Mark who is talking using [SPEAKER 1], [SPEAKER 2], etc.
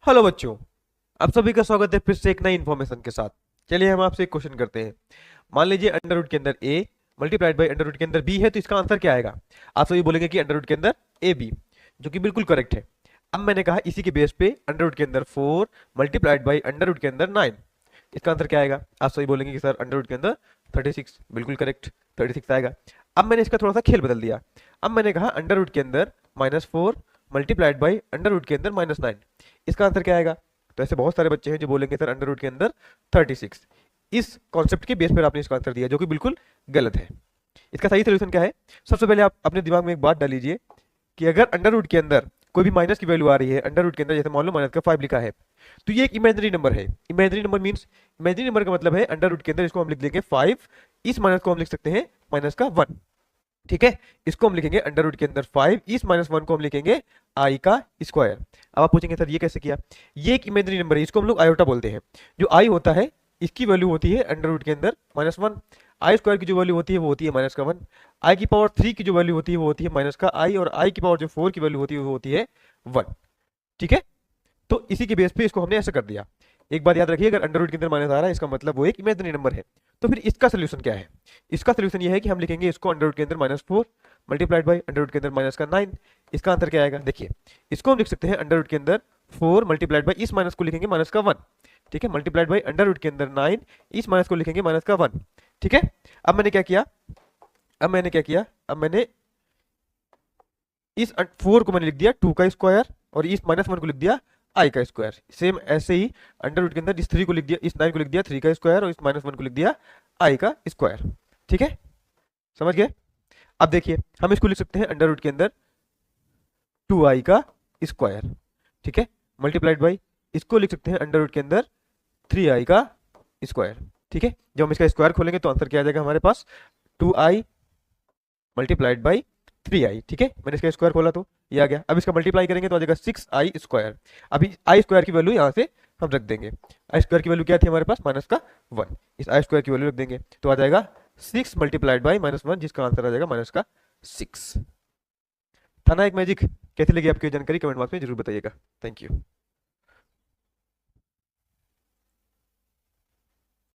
[SPEAKER 1] Hello बच्चों, आप सभी का स्वागत है फिर से एक नई इन्फॉर्मेशन के साथ। चलिए हम आपसे एक क्वेश्चन करते हैं। मान लीजिए अंडर रूट के अंदर a multiplied by under root के अंदर b है, तो इसका आंसर क्या आएगा? आप सभी बोलेंगे कि अंडर रूट के अंदर ए बी, जो कि बिल्कुल करेक्ट है। अब मैंने कहा इसी के बेस पे अंडर रूट के अंदर 4 मल्टीप्लाइड बाई अंडर रूट के अंदर 9, इसका आंसर क्या आएगा? आप सभी बोलेंगे कि सर अंडर रूट के अंदर 36, बिल्कुल करेक्ट, 36 आएगा। अब मैंने इसका थोड़ा सा खेल बदल दिया। अब मैंने कहा अंडर रूट के अंदर -4 मल्टीप्लाइड बाई अंडर रूट के अंदर -9, इसका आंसर क्या आएगा? तो ऐसे बहुत सारे बच्चे हैं जो बोलेंगे सर अंडर रूट के अंदर 36। इस कॉन्सेप्ट के बेस पर आपने इसका आंसर दिया, जो कि बिल्कुल गलत है। इसका सही सोल्यूशन क्या है? सबसे पहले आप अपने दिमाग में एक बात डाल लीजिए कि अगर अंडर रूट के अंदर कोई भी माइनस की वैल्यू आ रही है अंडर रूट के अंदर, जैसे मान लो माइनस का 5 लिखा है, तो ये एक इमेजिनरी नंबर है। Imaginary number means, imaginary number का मतलब है अंडर रूट के अंदर इसको हम लिख देंगे 5, इस माइनस को हम लिख सकते हैं माइनस का 1। ठीक है, इसको हम लिखेंगे अंडर रूट के अंदर 5, इस -1 को हम लिखेंगे आई का स्क्वायर। अब आप पूछेंगे सर ये कैसे किया? ये एक इमेजिनरी नंबर है, इसको हम लोग आयोटा बोलते हैं। जो आई होता है इसकी वैल्यू होती है अंडर रूट के अंदर -1, आई स्क्वायर की जो वैल्यू होती है वो होती है माइनस का 1, आई की पावर 3 की जो वैल्यू होती है वो होती है माइनस का आई, और आई की पावर जो 4 की वैल्यू होती है वो होती है 1। ठीक है, तो इसी के बेस पे इसको हमने ऐसा कर दिया। एक बात याद रखिए, अगर अंडर रूट के अंदर माइनस आ रहा है इसका मतलब वो एक इमेजिनरी नंबर है। तो फिर इसका सोल्यूशन क्या है? इसका सोल्यूशन ये है कि हम लिखेंगे इसको अंडर रूट के अंदर -4 मल्टीप्लाइड बाई अंडर रूट के अंदर माइनस का 9, इसका आंसर क्या आएगा? देखिए, इसको हम लिख सकते हैं अंडर रूट के अंदर 4 मल्टीप्लाइड बाई इस माइनस को लिखेंगे माइनस का 1। ठीक है, मल्टीप्लाइड बाई अंडर रूट के अंदर 9, इस माइनस को लिखेंगे माइनस का 1। ठीक है, अब मैंने क्या किया? अब मैंने इस 4 को मैंने लिख दिया 2 का स्क्वायर, और इस -1 को लिख दिया आई का स्क्वायर। सेम ऐसे ही अंडर रूट के अंदर इस 3 को लिख दिया, इस 9 को लिख दिया 3 का स्क्वायर, और इस -1 को लिख दिया आई का स्क्वायर। ठीक है, समझ गए? अब देखिए हम इसको लिख सकते हैं अंडर रूट के अंदर 2i का स्क्वायर। ठीक है, मल्टीप्लाइड बाई इसको लिख सकते हैं अंडर रूट के अंदर 3i का स्क्वायर। ठीक है, जब हम इसका स्क्वायर खोलेंगे तो आंसर क्या आ जाएगा हमारे पास? 2i multiplied by 3i। ठीक है, मैंने इसका स्क्वायर खोला तो ये आ गया। अब इसका मल्टीप्लाई करेंगे तो आ जाएगा 6i स्क्वायर। अभी आई स्क्वायर की वैल्यू यहाँ से हम रख देंगे। आई स्क्वायर की वैल्यू क्या थी हमारे पास? माइनस का 1। इस आई स्क्वायर की वैल्यू रख देंगे तो आ जाएगा 6 मल्टीप्लाइड बाई -1, जिसका आंसर आ जाएगा माइनस का 6। था ना एक मैजिक? कैसी लगी आपकी जानकारी? कमेंट बॉक्स में जरूर बताइएगा। Thank you.